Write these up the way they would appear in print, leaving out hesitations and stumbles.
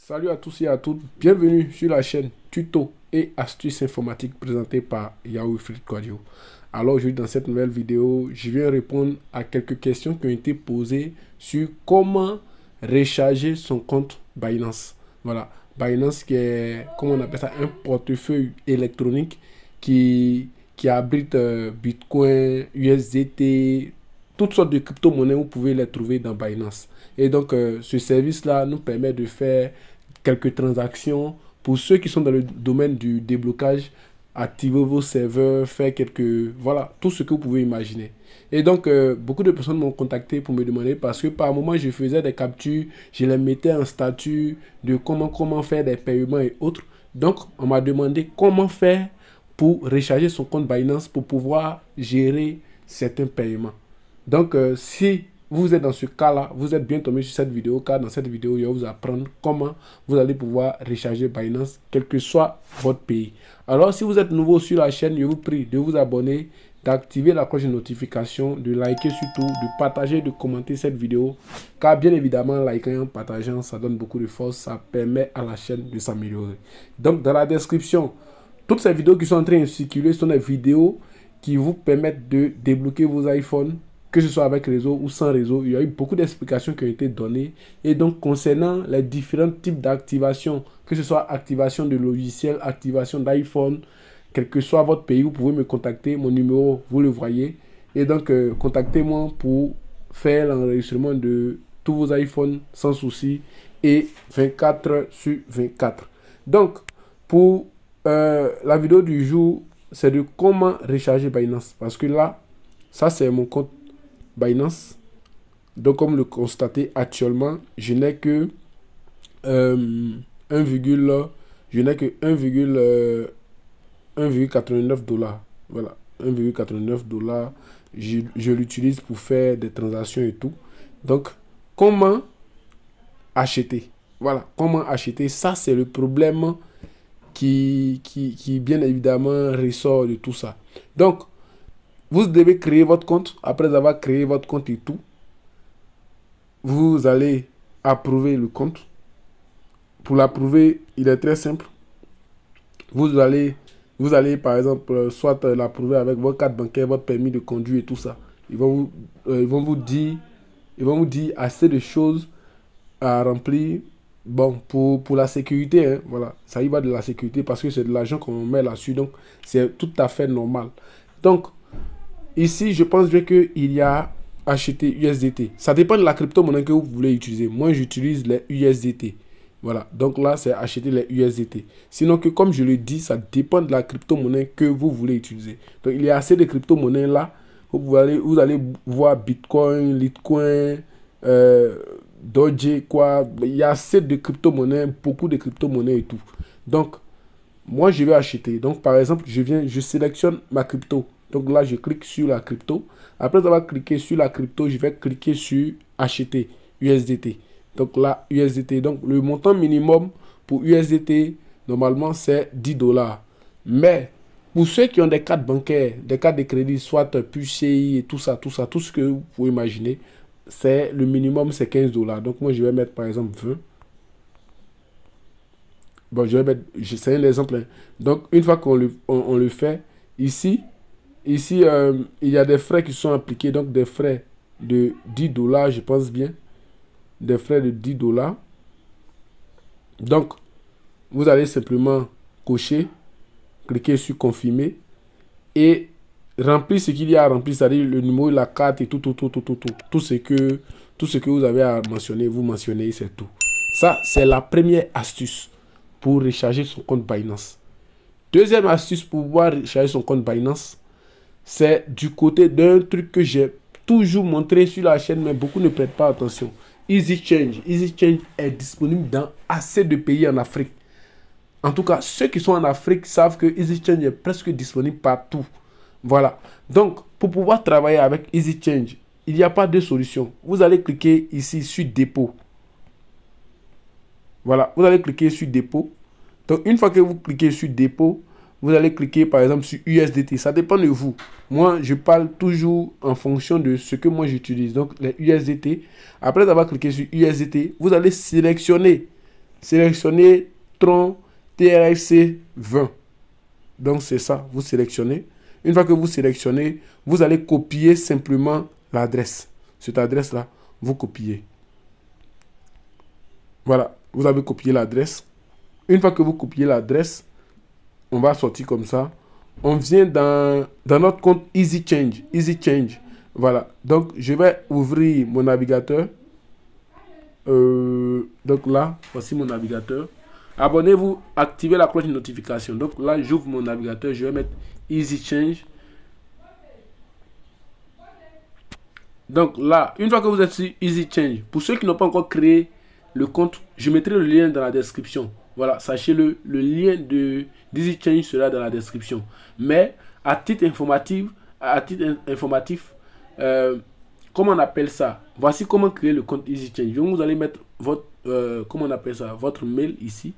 Salut à tous et à toutes, bienvenue sur la chaîne Tuto et astuces informatiques présentée par Yahoo Free Quadio. Alors aujourd'hui dans cette nouvelle vidéo, je vais répondre à quelques questions qui ont été posées sur comment recharger son compte Binance. Voilà, Binance qui est, comment on appelle ça, un portefeuille électronique qui abrite Bitcoin, USDT, toutes sortes de crypto-monnaies, vous pouvez les trouver dans Binance. Et donc, ce service-là nous permet de faire quelques transactions. Pour ceux qui sont dans le domaine du déblocage, activer vos serveurs, faire quelques... Voilà, tout ce que vous pouvez imaginer. Et donc, beaucoup de personnes m'ont contacté pour me demander parce que par moment, je faisais des captures, je les mettais en statut de comment faire des paiements et autres. Donc, on m'a demandé comment faire pour recharger son compte Binance pour pouvoir gérer certains paiements. Donc, si vous êtes dans ce cas-là, vous êtes bien tombé sur cette vidéo, car dans cette vidéo, je vais vous apprendre comment vous allez pouvoir recharger Binance, quel que soit votre pays. Alors, si vous êtes nouveau sur la chaîne, je vous prie de vous abonner, d'activer la cloche de notification, de liker surtout, de partager, de commenter cette vidéo, car bien évidemment, liker et partageant, ça donne beaucoup de force, ça permet à la chaîne de s'améliorer. Donc, dans la description, toutes ces vidéos qui sont en train de circuler sont des vidéos qui vous permettent de débloquer vos iPhones, que ce soit avec réseau ou sans réseau. Il y a eu beaucoup d'explications qui ont été données. Et donc, concernant les différents types d'activation, que ce soit activation de logiciel, activation d'iPhone, quel que soit votre pays, vous pouvez me contacter. Mon numéro, vous le voyez. Et donc, contactez-moi pour faire l'enregistrement de tous vos iPhones sans souci et 24 sur 24. Donc, pour la vidéo du jour, c'est de comment recharger Binance. Parce que là, ça, c'est mon compte Binance. Donc, comme le constatez actuellement, je n'ai que 1,89 $. Voilà, 1,89 $. Je l'utilise pour faire des transactions et tout. Donc, comment acheter? Voilà, comment acheter? Ça, c'est le problème qui bien évidemment ressort de tout ça. Donc, vous devez créer votre compte. Après avoir créé votre compte et tout, vous allez approuver le compte. Pour l'approuver, il est très simple. Vous allez par exemple, soit l'approuver avec votre carte bancaire, votre permis de conduire et tout ça. Ils vont vous dire assez de choses à remplir. Bon, pour la sécurité, hein, voilà, ça y va de la sécurité parce que c'est de l'argent qu'on met là-dessus, donc c'est tout à fait normal. Donc, ici, je pense bien qu'il y a acheter USDT. Ça dépend de la crypto-monnaie que vous voulez utiliser. Moi, j'utilise les USDT. Voilà, donc là, c'est acheter les USDT. Sinon, que comme je le dis, ça dépend de la crypto-monnaie que vous voulez utiliser. Donc, il y a assez de crypto-monnaies là. Vous allez voir Bitcoin, Litecoin, Doge, quoi. Il y a assez de crypto-monnaies, beaucoup de crypto-monnaies et tout. Donc, moi, je vais acheter. Donc, par exemple, je sélectionne ma crypto. Donc là, je clique sur la crypto. Après avoir cliqué sur la crypto, je vais cliquer sur acheter USDT. Donc là, USDT. Donc, le montant minimum pour USDT, normalement, c'est 10 $. Mais, pour ceux qui ont des cartes bancaires, des cartes de crédit, soit PUCI et tout ça, tout ce que vous pouvez imaginer, c'est le minimum, c'est 15 $. Donc, moi, je vais mettre, par exemple, 20. Bon, je vais mettre, c'est un exemple. Hein. Donc, une fois qu'on le fait, ici, il y a des frais qui sont appliqués. Donc, des frais de 10 $, je pense bien. Des frais de 10 $. Donc, vous allez simplement cocher, cliquer sur confirmer et remplir ce qu'il y a à remplir, c'est-à-dire le numéro, la carte et tout. Tout ce que vous avez à mentionner, vous mentionnez, c'est tout. Ça, c'est la première astuce pour recharger son compte Binance. Deuxième astuce pour pouvoir recharger son compte Binance, c'est du côté d'un truc que j'ai toujours montré sur la chaîne, mais beaucoup ne prêtent pas attention. EasyChange. EasyChange est disponible dans assez de pays en Afrique. En tout cas, ceux qui sont en Afrique savent que EasyChange est presque disponible partout. Voilà. Donc, pour pouvoir travailler avec EasyChange, il n'y a pas de solution. Vous allez cliquer ici sur dépôt. Voilà. Vous allez cliquer sur dépôt. Donc, une fois que vous cliquez sur dépôt, vous allez cliquer par exemple sur USDT. Ça dépend de vous. Moi, je parle toujours en fonction de ce que moi j'utilise. Donc, les USDT. Après avoir cliqué sur USDT, vous allez sélectionner sélectionnez Tron TRC 20. Donc, c'est ça, vous sélectionnez. Une fois que vous sélectionnez, vous allez copier simplement l'adresse. Cette adresse-là, vous copiez. Voilà, vous avez copié l'adresse. Une fois que vous copiez l'adresse, on va sortir comme ça. On vient dans notre compte Easy Change. Easy Change. Voilà. Donc, je vais ouvrir mon navigateur. Donc là, voici mon navigateur. Abonnez-vous, activez la cloche de notification. Donc là, j'ouvre mon navigateur. Je vais mettre Easy Change. Donc là, une fois que vous êtes sur Easy Change, pour ceux qui n'ont pas encore créé le compte, je mettrai le lien dans la description. Voilà, sachez-le, le lien de Easy Change sera dans la description. Mais à titre informatif, comment on appelle ça? Voici comment créer le compte Easy Change. Donc vous allez mettre votre, comment on appelle ça? Votre mail ici.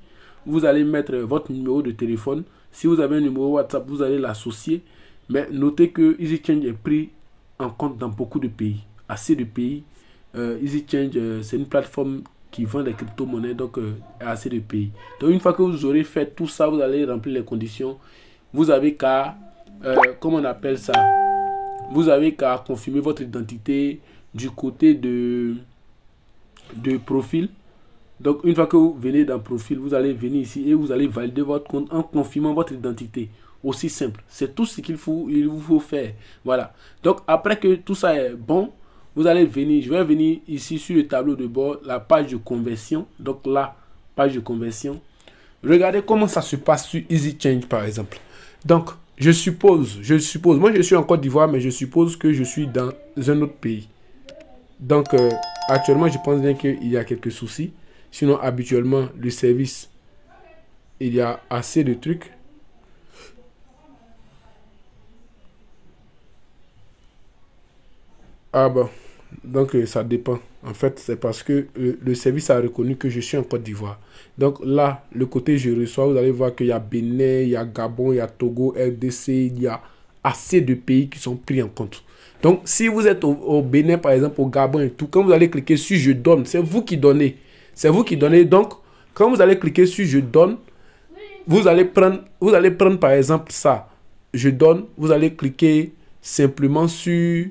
Vous allez mettre votre numéro de téléphone. Si vous avez un numéro WhatsApp, vous allez l'associer. Mais notez que Easy Change est pris en compte dans beaucoup de pays. Assez de pays. Easy Change, c'est une plateforme qui vend des crypto-monnaies, donc assez de pays. Donc une fois que vous aurez fait tout ça, vous allez remplir les conditions. Vous avez qu'à, comment on appelle ça? Vous avez qu'à confirmer votre identité du côté de profil. Donc une fois que vous venez dans profil, vous allez venir ici et vous allez valider votre compte en confirmant votre identité. Aussi simple. C'est tout ce qu'il vous faut faire. Voilà. Donc après que tout ça est bon, vous allez venir, je vais venir ici sur le tableau de bord, la page de conversion. Donc là, page de conversion. Regardez comment ça se passe sur Easy Change par exemple. Donc je suppose, moi je suis en Côte d'Ivoire, mais je suppose que je suis dans un autre pays. Donc actuellement, je pense bien qu'il y a quelques soucis. Sinon, habituellement, le service, il y a assez de trucs. Ah bon, donc ça dépend. En fait, c'est parce que le service a reconnu que je suis en Côte d'Ivoire. Donc là, le côté je reçois, vous allez voir qu'il y a Bénin, il y a Gabon, il y a Togo, RDC, il y a assez de pays qui sont pris en compte. Donc, si vous êtes au Bénin, par exemple, au Gabon et tout, quand vous allez cliquer sur je donne, c'est vous qui donnez. C'est vous qui donnez. Donc, quand vous allez cliquer sur je donne, vous allez prendre par exemple ça. Je donne, vous allez cliquer simplement sur,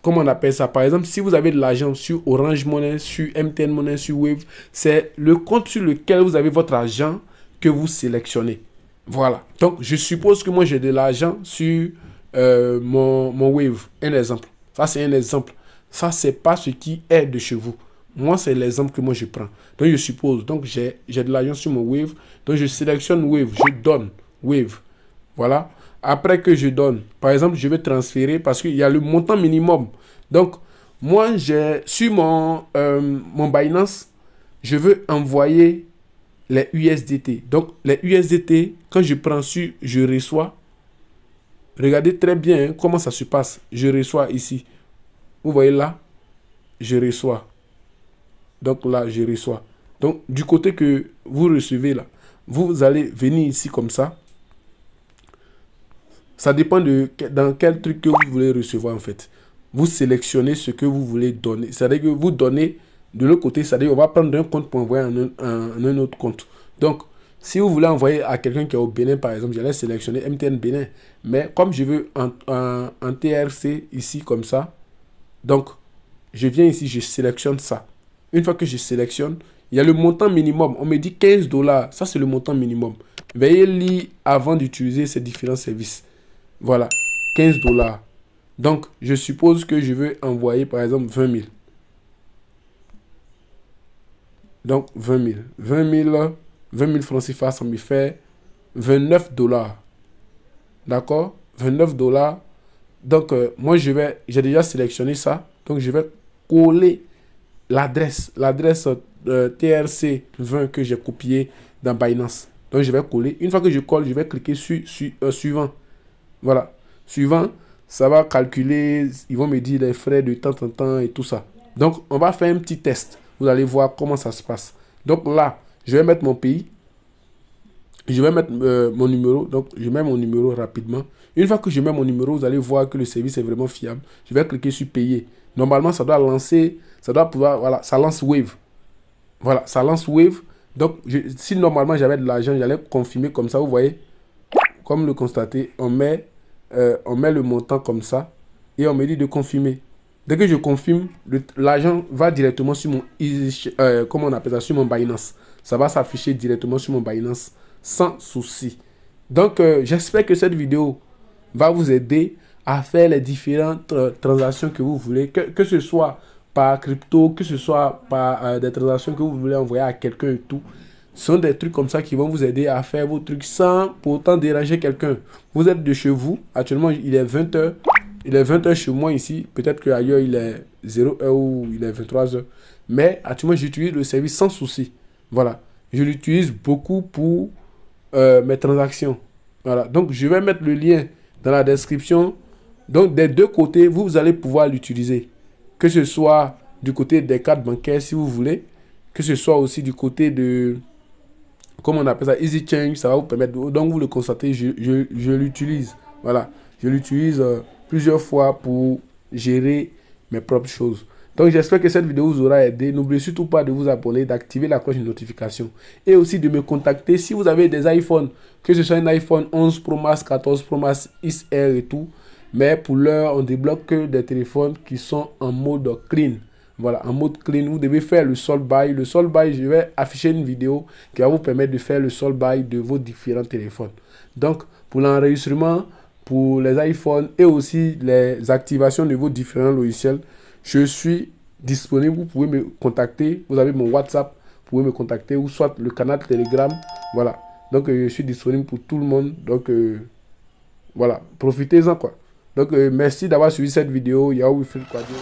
comment on appelle ça? Par exemple, si vous avez de l'argent sur Orange Money, sur MTN Money, sur Wave, c'est le compte sur lequel vous avez votre argent que vous sélectionnez. Voilà. Donc, je suppose que moi, j'ai de l'argent sur mon Wave. Un exemple. Ça, c'est un exemple. Ça, c'est pas ce qui est de chez vous. Moi, c'est l'exemple que moi, je prends. Donc, je suppose. Donc, j'ai de l'argent sur mon Wave. Donc, je sélectionne Wave. Je donne Wave. Voilà. Après que je donne, par exemple, je vais transférer parce qu'il y a le montant minimum. Donc, moi, j'ai sur mon Binance, je veux envoyer les USDT. Donc, les USDT, quand je prends sur, je reçois. Regardez très bien comment ça se passe. Je reçois ici. Vous voyez là, je reçois. Donc là, je reçois. Donc, du côté que vous recevez là, vous allez venir ici comme ça. Ça dépend de dans quel truc que vous voulez recevoir en fait. Vous sélectionnez ce que vous voulez donner. C'est-à-dire que vous donnez de l'autre côté. C'est-à-dire qu'on va prendre un compte pour envoyer un autre compte. Donc, si vous voulez envoyer à quelqu'un qui est au Bénin, par exemple, j'allais sélectionner MTN Bénin. Mais comme je veux un TRC ici comme ça, donc, je viens ici, je sélectionne ça. Une fois que je sélectionne, il y a le montant minimum. On me dit 15 $. Ça, c'est le montant minimum. Veuillez lire avant d'utiliser ces différents services. Voilà, 15 $. Donc, je suppose que je veux envoyer, par exemple, 20 000. Donc, 20 000. 20 000 francs CFA, ça me fait 29 $. D'accord? 29 $. Donc, moi, j'ai déjà sélectionné ça. Donc, je vais coller l'adresse TRC 20 que j'ai copié dans Binance. Donc, je vais coller. Une fois que je colle, je vais cliquer sur suivant. Voilà. Suivant, ça va calculer. Ils vont me dire les frais de temps en temps et tout ça. Donc, on va faire un petit test. Vous allez voir comment ça se passe. Donc, là, je vais mettre mon pays. Je vais mettre mon numéro. Donc, je mets mon numéro rapidement. Une fois que je mets mon numéro, vous allez voir que le service est vraiment fiable. Je vais cliquer sur payer. Normalement, ça doit lancer, ça doit pouvoir, voilà, ça lance Wave. Voilà, ça lance Wave. Donc, si normalement j'avais de l'argent, j'allais confirmer comme ça. Vous voyez, comme le constatez, on met le montant comme ça et on me dit de confirmer. Dès que je confirme, l'argent va directement sur mon comment on appelle ça, sur mon Binance. Ça va s'afficher directement sur mon Binance sans souci. Donc, j'espère que cette vidéo va vous aider à faire les différentes transactions que vous voulez, que ce soit par crypto, que ce soit par des transactions que vous voulez envoyer à quelqu'un et tout. Ce sont des trucs comme ça qui vont vous aider à faire vos trucs sans pour autant déranger quelqu'un. Vous êtes de chez vous. Actuellement, il est 20h. Il est 20h chez moi ici. Peut-être qu'ailleurs, il est 0h ou il est 23h. Mais actuellement, j'utilise le service sans souci. Voilà. Je l'utilise beaucoup pour mes transactions. Voilà. Donc, je vais mettre le lien dans la description. Donc, des deux côtés, vous allez pouvoir l'utiliser. Que ce soit du côté des cartes bancaires, si vous voulez. Que ce soit aussi du côté de... Comme on appelle ça, Easy Change, ça va vous permettre... Donc, vous le constatez, je l'utilise. Voilà. Je l'utilise plusieurs fois pour gérer mes propres choses. Donc, j'espère que cette vidéo vous aura aidé. N'oubliez surtout pas de vous abonner, d'activer la cloche de notification. Et aussi de me contacter si vous avez des iPhones. Que ce soit un iPhone 11 Pro Max, 14 Pro Max, XR et tout. Mais pour l'heure, on débloque que des téléphones qui sont en mode clean. Voilà, en mode clean, vous devez faire le sold buy. Le sold buy, je vais afficher une vidéo qui va vous permettre de faire le sold buy de vos différents téléphones. Donc, pour l'enregistrement, pour les iPhones et aussi les activations de vos différents logiciels, je suis disponible. Vous pouvez me contacter. Vous avez mon WhatsApp, vous pouvez me contacter ou soit le canal Telegram. Voilà, donc je suis disponible pour tout le monde. Donc, voilà, profitez-en quoi. Donc, merci d'avoir suivi cette vidéo. Yahoo Wilfred Kwadwo.